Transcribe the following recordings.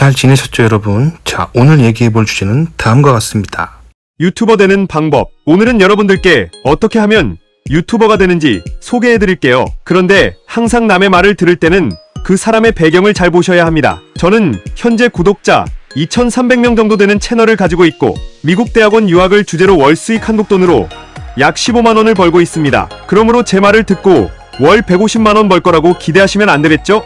잘 지내셨죠, 여러분? 자, 오늘 얘기해볼 주제는 다음과 같습니다. 유튜버 되는 방법. 오늘은 여러분들께 어떻게 하면 유튜버가 되는지 소개해드릴게요. 그런데 항상 남의 말을 들을 때는 그 사람의 배경을 잘 보셔야 합니다. 저는 현재 구독자 2,300명 정도 되는 채널을 가지고 있고 미국 대학원 유학을 주제로 월 수익 한국 돈으로 약 15만원을 벌고 있습니다. 그러므로 제 말을 듣고 월 150만원 벌 거라고 기대하시면 안 되겠죠?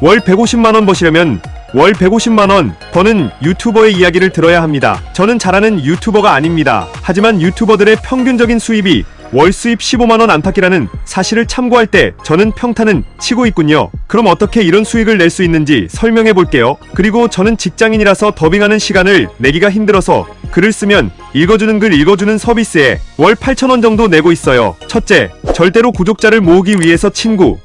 월 150만원 버시려면 월 150만원 버는 유튜버의 이야기를 들어야 합니다. 저는 잘하는 유튜버가 아닙니다. 하지만 유튜버들의 평균적인 수입이 월 수입 15만원 안팎이라는 사실을 참고할 때 저는 평탄은 치고 있군요. 그럼 어떻게 이런 수익을 낼 수 있는지 설명해 볼게요. 그리고 저는 직장인이라서 더빙하는 시간을 내기가 힘들어서 글을 쓰면 읽어주는 글 읽어주는 서비스에 월 8,000원 정도 내고 있어요. 첫째, 절대로 구독자를 모으기 위해서 친구,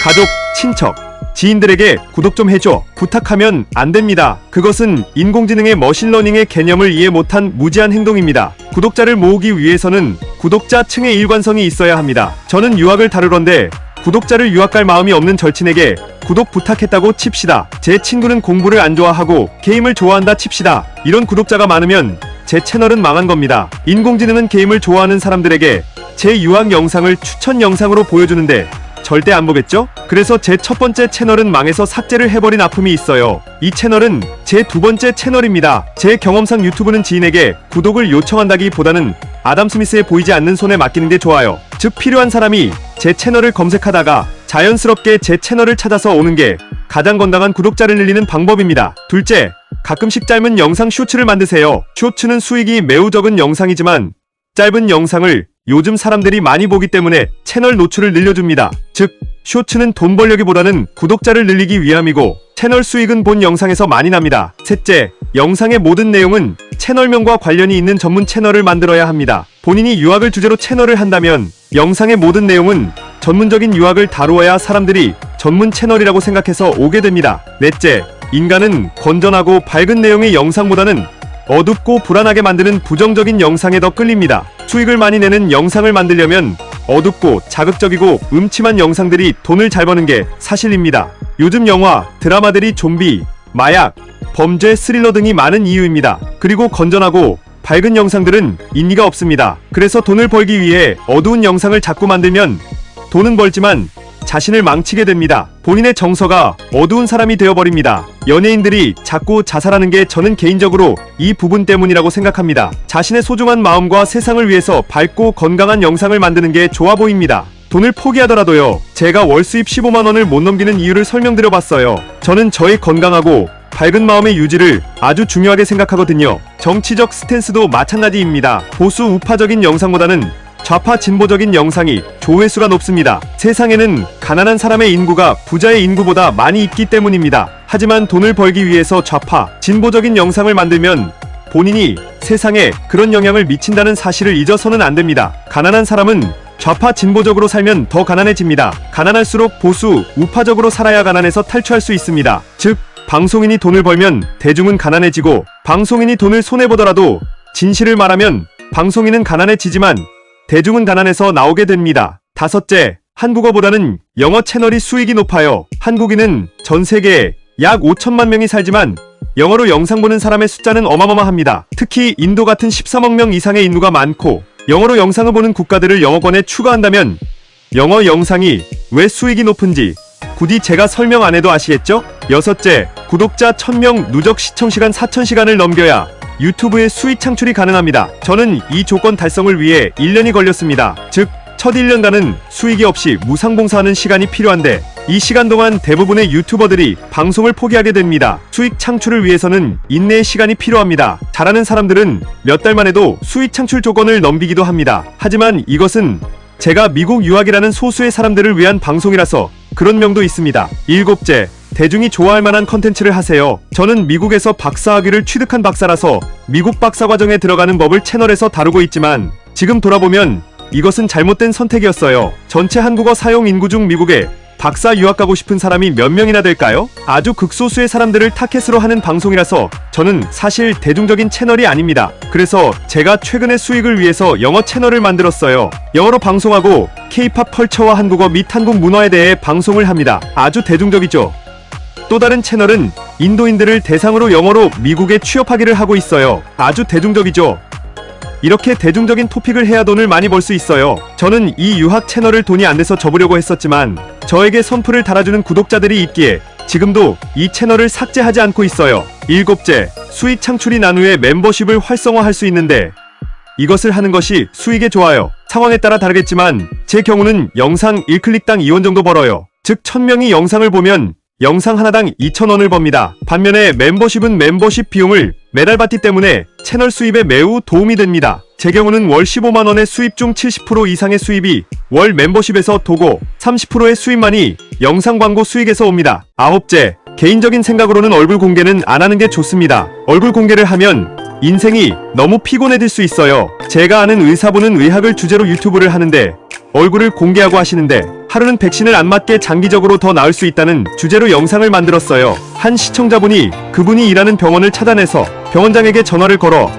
가족, 친척, 지인들에게 구독 좀 해줘 부탁하면 안 됩니다. 그것은 인공지능의 머신러닝의 개념을 이해 못한 무지한 행동입니다. 구독자를 모으기 위해서는 구독자층의 일관성이 있어야 합니다. 저는 유학을 다루런데 구독자를 유학 갈 마음이 없는 절친에게 구독 부탁했다고 칩시다. 제 친구는 공부를 안 좋아하고 게임을 좋아한다 칩시다. 이런 구독자가 많으면 제 채널은 망한 겁니다. 인공지능은 게임을 좋아하는 사람들에게 제 유학 영상을 추천 영상으로 보여주는데 절대 안 보겠죠? 그래서 제 첫 번째 채널은 망해서 삭제를 해버린 아픔이 있어요. 이 채널은 제 두 번째 채널입니다. 제 경험상 유튜브는 지인에게 구독을 요청한다기보다는 아담 스미스의 보이지 않는 손에 맡기는 게 좋아요. 즉 필요한 사람이 제 채널을 검색하다가 자연스럽게 제 채널을 찾아서 오는 게 가장 건강한 구독자를 늘리는 방법입니다. 둘째, 가끔씩 짧은 영상 쇼츠를 만드세요. 쇼츠는 수익이 매우 적은 영상이지만 짧은 영상을 요즘 사람들이 많이 보기 때문에 채널 노출을 늘려줍니다. 즉, 쇼츠는 돈 벌려기보다는 구독자를 늘리기 위함이고 채널 수익은 본 영상에서 많이 납니다. 셋째, 영상의 모든 내용은 채널명과 관련이 있는 전문 채널을 만들어야 합니다. 본인이 유학을 주제로 채널을 한다면 영상의 모든 내용은 전문적인 유학을 다루어야 사람들이 전문 채널이라고 생각해서 오게 됩니다. 넷째, 인간은 건전하고 밝은 내용의 영상보다는 어둡고 불안하게 만드는 부정적인 영상에 더 끌립니다. 수익을 많이 내는 영상을 만들려면 어둡고 자극적이고 음침한 영상들이 돈을 잘 버는 게 사실입니다. 요즘 영화, 드라마들이 좀비, 마약, 범죄, 스릴러 등이 많은 이유입니다. 그리고 건전하고 밝은 영상들은 인기가 없습니다. 그래서 돈을 벌기 위해 어두운 영상을 자꾸 만들면 돈은 벌지만 자신을 망치게 됩니다. 본인의 정서가 어두운 사람이 되어버립니다. 연예인들이 자꾸 자살하는 게 저는 개인적으로 이 부분 때문이라고 생각합니다. 자신의 소중한 마음과 세상을 위해서 밝고 건강한 영상을 만드는 게 좋아 보입니다. 돈을 포기하더라도요. 제가 월 수입 15만원을 못 넘기는 이유를 설명드려봤어요. 저는 저의 건강하고 밝은 마음의 유지를 아주 중요하게 생각하거든요. 정치적 스탠스도 마찬가지입니다. 보수 우파적인 영상보다는 좌파 진보적인 영상이 조회수가 높습니다. 세상에는 가난한 사람의 인구가 부자의 인구보다 많이 있기 때문입니다. 하지만 돈을 벌기 위해서 좌파, 진보적인 영상을 만들면 본인이 세상에 그런 영향을 미친다는 사실을 잊어서는 안 됩니다. 가난한 사람은 좌파 진보적으로 살면 더 가난해집니다. 가난할수록 보수, 우파적으로 살아야 가난에서 탈출할 수 있습니다. 즉, 방송인이 돈을 벌면 대중은 가난해지고 방송인이 돈을 손해보더라도 진실을 말하면 방송인은 가난해지지만 대중은 가난해서 나오게 됩니다. 다섯째, 한국어보다는 영어 채널이 수익이 높아요. 한국인은 전 세계에 약 5천만 명이 살지만 영어로 영상 보는 사람의 숫자는 어마어마합니다. 특히 인도 같은 13억 명 이상의 인구가 많고 영어로 영상을 보는 국가들을 영어권에 추가한다면 영어 영상이 왜 수익이 높은지 굳이 제가 설명 안 해도 아시겠죠? 여섯째, 구독자 1000명 누적 시청시간 4000시간을 넘겨야 유튜브의 수익 창출이 가능합니다. 저는 이 조건 달성을 위해 1년이 걸렸습니다. 즉, 첫 1년간은 수익이 없이 무상봉사하는 시간이 필요한데 이 시간 동안 대부분의 유튜버들이 방송을 포기하게 됩니다. 수익 창출을 위해서는 인내의 시간이 필요합니다. 잘하는 사람들은 몇 달만 해도 수익 창출 조건을 넘기기도 합니다. 하지만 이것은 제가 미국 유학이라는 소수의 사람들을 위한 방송이라서 그런 명도 있습니다. 일곱째, 대중이 좋아할 만한 컨텐츠를 하세요. 저는 미국에서 박사학위를 취득한 박사라서 미국 박사과정에 들어가는 법을 채널에서 다루고 있지만 지금 돌아보면 이것은 잘못된 선택이었어요. 전체 한국어 사용 인구 중 미국에 박사 유학 가고 싶은 사람이 몇 명이나 될까요? 아주 극소수의 사람들을 타겟으로 하는 방송이라서 저는 사실 대중적인 채널이 아닙니다. 그래서 제가 최근에 수익을 위해서 영어 채널을 만들었어요. 영어로 방송하고 K-팝 컬처와 한국어 및 한국 문화에 대해 방송을 합니다. 아주 대중적이죠. 또 다른 채널은 인도인들을 대상으로 영어로 미국에 취업하기를 하고 있어요. 아주 대중적이죠. 이렇게 대중적인 토픽을 해야 돈을 많이 벌 수 있어요. 저는 이 유학 채널을 돈이 안 돼서 접으려고 했었지만 저에게 선풀을 달아주는 구독자들이 있기에 지금도 이 채널을 삭제하지 않고 있어요. 일곱째, 수익 창출이 난 후에 멤버십을 활성화할 수 있는데 이것을 하는 것이 수익에 좋아요. 상황에 따라 다르겠지만 제 경우는 영상 1클릭당 2원 정도 벌어요. 즉 1000명이 영상을 보면 영상 하나당 2,000원을 법니다. 반면에 멤버십은 멤버십 비용을 매달 받기 때문에 채널 수입에 매우 도움이 됩니다. 제 경우는 월 15만원의 수입 중 70% 이상의 수입이 월 멤버십에서 도고 30%의 수입만이 영상 광고 수익에서 옵니다. 아홉째, 개인적인 생각으로는 얼굴 공개는 안 하는 게 좋습니다. 얼굴 공개를 하면 인생이 너무 피곤해질 수 있어요. 제가 아는 의사분은 의학을 주제로 유튜브를 하는데 얼굴을 공개하고 하시는데 하루는 백신을 안 맞게 장기적으로 더 나을 수 있다는 주제로 영상을 만들었어요. 한 시청자분이 그분이 일하는 병원을 찾아내서 병원장에게 전화를 걸어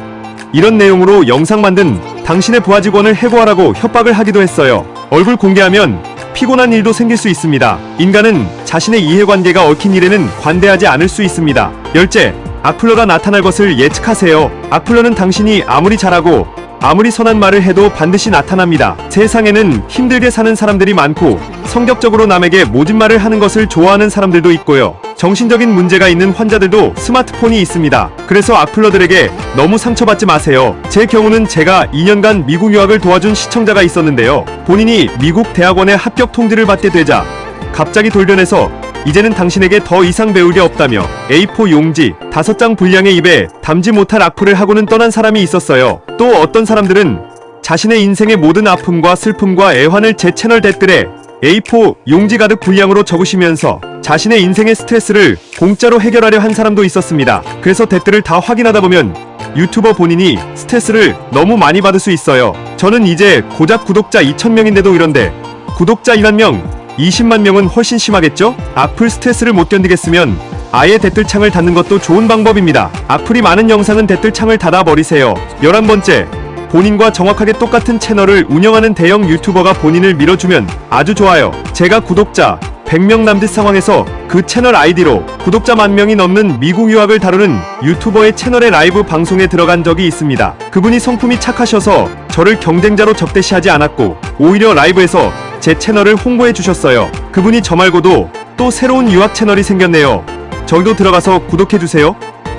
이런 내용으로 영상 만든 당신의 부하 직원을 해고하라고 협박을 하기도 했어요. 얼굴 공개하면 피곤한 일도 생길 수 있습니다. 인간은 자신의 이해관계가 얽힌 일에는 관대하지 않을 수 있습니다. 열째, 악플러가 나타날 것을 예측하세요. 악플러는 당신이 아무리 잘하고 아무리 선한 말을 해도 반드시 나타납니다. 세상에는 힘들게 사는 사람들이 많고 성격적으로 남에게 모진 말을 하는 것을 좋아하는 사람들도 있고요. 정신적인 문제가 있는 환자들도 스마트폰이 있습니다. 그래서 악플러들에게 너무 상처받지 마세요. 제 경우는 제가 2년간 미국 유학을 도와준 시청자가 있었는데요. 본인이 미국 대학원의 합격 통지를 받게 되자 갑자기 돌변해서 이제는 당신에게 더 이상 배울 게 없다며 A4 용지 5장 분량의 입에 담지 못할 악플을 하고는 떠난 사람이 있었어요. 또 어떤 사람들은 자신의 인생의 모든 아픔과 슬픔과 애환을 제 채널 댓글에 A4 용지 가득 분량으로 적으시면서 자신의 인생의 스트레스를 공짜로 해결하려 한 사람도 있었습니다. 그래서 댓글을 다 확인하다 보면 유튜버 본인이 스트레스를 너무 많이 받을 수 있어요. 저는 이제 고작 구독자 2,000명인데도 이런데 구독자 2만 명 20만 명은 훨씬 심하겠죠? 악플 스트레스를 못 견디겠으면 아예 댓글창을 닫는 것도 좋은 방법입니다. 악플이 많은 영상은 댓글창을 닫아버리세요. 11번째, 본인과 정확하게 똑같은 채널을 운영하는 대형 유튜버가 본인을 밀어주면 아주 좋아요. 제가 구독자 100명 남짓 상황에서 그 채널 아이디로 구독자 10,000명이 넘는 미국 유학을 다루는 유튜버의 채널의 라이브 방송에 들어간 적이 있습니다. 그분이 성품이 착하셔서 저를 경쟁자로 적대시하지 않았고 오히려 라이브에서 제 채널을 홍보해 주셨어요. 그분이 저 말고도 또 새로운 유학 채널이 생겼네요. 저기도 들어가서 구독해주세요.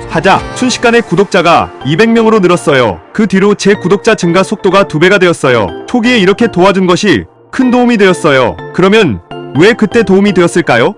하자 순식간에 구독자가 200명으로 늘었어요. 그 뒤로 제 구독자 증가 속도가 2배가 되었어요. 초기에 이렇게 도와준 것이 큰 도움이 되었어요. 그러면 왜 그때 도움이 되었을까요?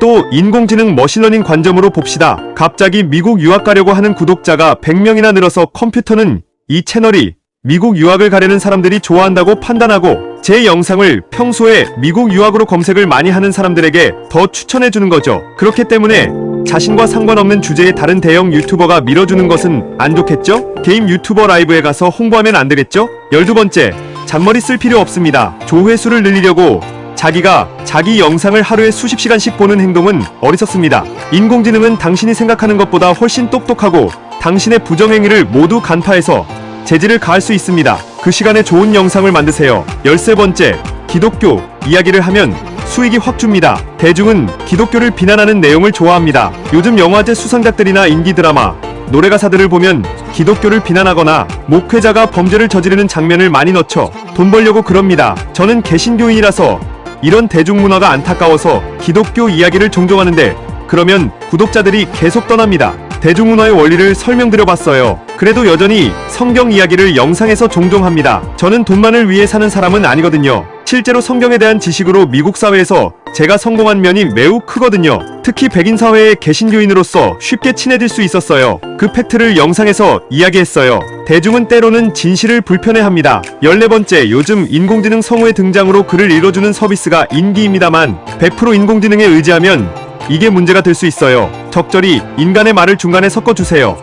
또 인공지능 머신러닝 관점으로 봅시다. 갑자기 미국 유학 가려고 하는 구독자가 100명이나 늘어서 컴퓨터는 이 채널이 미국 유학을 가려는 사람들이 좋아한다고 판단하고 제 영상을 평소에 미국 유학으로 검색을 많이 하는 사람들에게 더 추천해주는 거죠. 그렇기 때문에 자신과 상관없는 주제의 다른 대형 유튜버가 밀어주는 것은 안 좋겠죠? 개인 유튜버 라이브에 가서 홍보하면 안 되겠죠? 12번째, 잔머리 쓸 필요 없습니다. 조회수를 늘리려고 자기가 자기 영상을 하루에 수십 시간씩 보는 행동은 어리석습니다. 인공지능은 당신이 생각하는 것보다 훨씬 똑똑하고 당신의 부정행위를 모두 간파해서 재질을 가할 수 있습니다. 그 시간에 좋은 영상을 만드세요. 13번째, 기독교 이야기를 하면 수익이 확 줍니다. 대중은 기독교를 비난하는 내용을 좋아합니다. 요즘 영화제 수상작들이나 인디 드라마, 노래 가사들을 보면 기독교를 비난하거나 목회자가 범죄를 저지르는 장면을 많이 넣죠. 돈 벌려고 그럽니다. 저는 개신교인이라서 이런 대중문화가 안타까워서 기독교 이야기를 종종 하는데 그러면 구독자들이 계속 떠납니다. 대중문화의 원리를 설명드려봤어요. 그래도 여전히 성경 이야기를 영상에서 종종 합니다. 저는 돈만을 위해 사는 사람은 아니거든요. 실제로 성경에 대한 지식으로 미국 사회에서 제가 성공한 면이 매우 크거든요. 특히 백인 사회의 개신교인으로서 쉽게 친해질 수 있었어요. 그 팩트를 영상에서 이야기했어요. 대중은 때로는 진실을 불편해합니다. 14번째, 요즘 인공지능 성우의 등장으로 글을 읽어주는 서비스가 인기입니다만 100% 인공지능에 의지하면 이게 문제가 될 수 있어요. 적절히 인간의 말을 중간에 섞어주세요.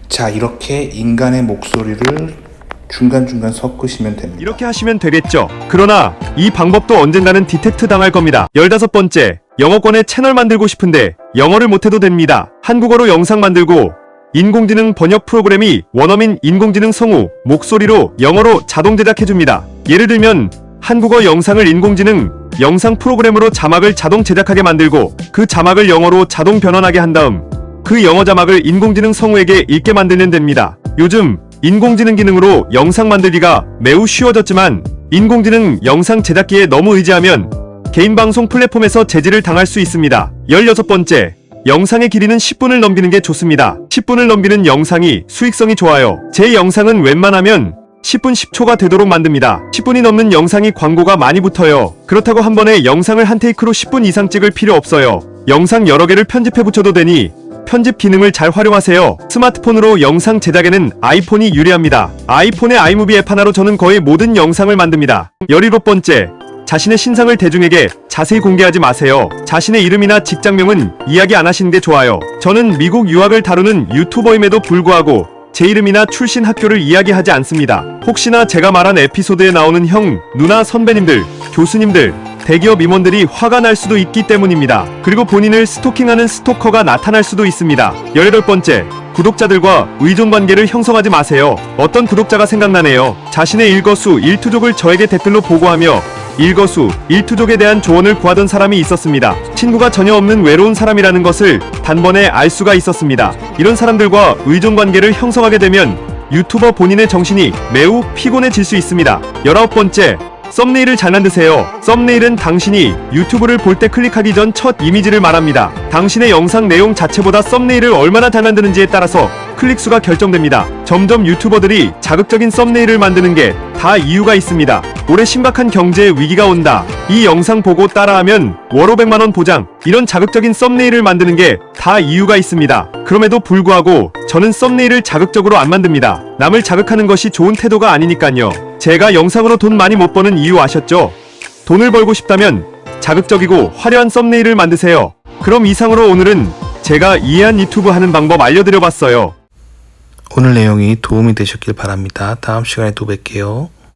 자, 이렇게 인간의 목소리를 중간중간 섞으시면 됩니다. 이렇게 하시면 되겠죠. 그러나 이 방법도 언젠가는 디텍트 당할 겁니다. 15번째, 영어권에 채널 만들고 싶은데 영어를 못해도 됩니다. 한국어로 영상 만들고 인공지능 번역 프로그램이 원어민 인공지능 성우 목소리로 영어로 자동 제작해줍니다. 예를 들면 한국어 영상을 인공지능 영상 프로그램으로 자막을 자동 제작하게 만들고 그 자막을 영어로 자동 변환하게 한 다음 그 영어 자막을 인공지능 성우에게 읽게 만들면 됩니다. 요즘 인공지능 기능으로 영상 만들기가 매우 쉬워졌지만 인공지능 영상 제작기에 너무 의지하면 개인 방송 플랫폼에서 제지를 당할 수 있습니다. 16번째, 영상의 길이는 10분을 넘기는 게 좋습니다. 10분을 넘기는 영상이 수익성이 좋아요. 제 영상은 웬만하면 10분 10초가 되도록 만듭니다. 10분이 넘는 영상이 광고가 많이 붙어요. 그렇다고 한 번에 영상을 한 테이크로 10분 이상 찍을 필요 없어요. 영상 여러 개를 편집해 붙여도 되니 편집 기능을 잘 활용하세요. 스마트폰으로 영상 제작에는 아이폰이 유리합니다. 아이폰의 아이무비 앱 하나로 저는 거의 모든 영상을 만듭니다. 17번째, 자신의 신상을 대중에게 자세히 공개하지 마세요. 자신의 이름이나 직장명은 이야기 안 하시는 게 좋아요. 저는 미국 유학을 다루는 유튜버임에도 불구하고 제 이름이나 출신 학교를 이야기하지 않습니다. 혹시나 제가 말한 에피소드에 나오는 형, 누나, 선배님들, 교수님들, 대기업 임원들이 화가 날 수도 있기 때문입니다. 그리고 본인을 스토킹하는 스토커가 나타날 수도 있습니다. 18번째, 구독자들과 의존관계를 형성하지 마세요. 어떤 구독자가 생각나네요. 자신의 일거수, 일투족을 저에게 댓글로 보고하며 일거수, 일투족에 대한 조언을 구하던 사람이 있었습니다. 친구가 전혀 없는 외로운 사람이라는 것을 단번에 알 수가 있었습니다. 이런 사람들과 의존관계를 형성하게 되면 유튜버 본인의 정신이 매우 피곤해질 수 있습니다. 19번째, 썸네일을 잘 만드세요. 썸네일은 당신이 유튜브를 볼 때 클릭하기 전 첫 이미지를 말합니다. 당신의 영상 내용 자체보다 썸네일을 얼마나 잘 만드는지에 따라서 클릭수가 결정됩니다. 점점 유튜버들이 자극적인 썸네일을 만드는 게 다 이유가 있습니다. 올해 신박한 경제 위기가 온다. 이 영상 보고 따라하면 월 500만원 보장. 이런 자극적인 썸네일을 만드는 게 다 이유가 있습니다. 그럼에도 불구하고 저는 썸네일을 자극적으로 안 만듭니다. 남을 자극하는 것이 좋은 태도가 아니니깐요. 제가 영상으로 돈 많이 못 버는 이유 아셨죠? 돈을 벌고 싶다면 자극적이고 화려한 썸네일을 만드세요. 그럼 이상으로 오늘은 제가 이해한 유튜브 하는 방법 알려드려봤어요. 오늘 내용이 도움이 되셨길 바랍니다. 다음 시간에 또 뵐게요.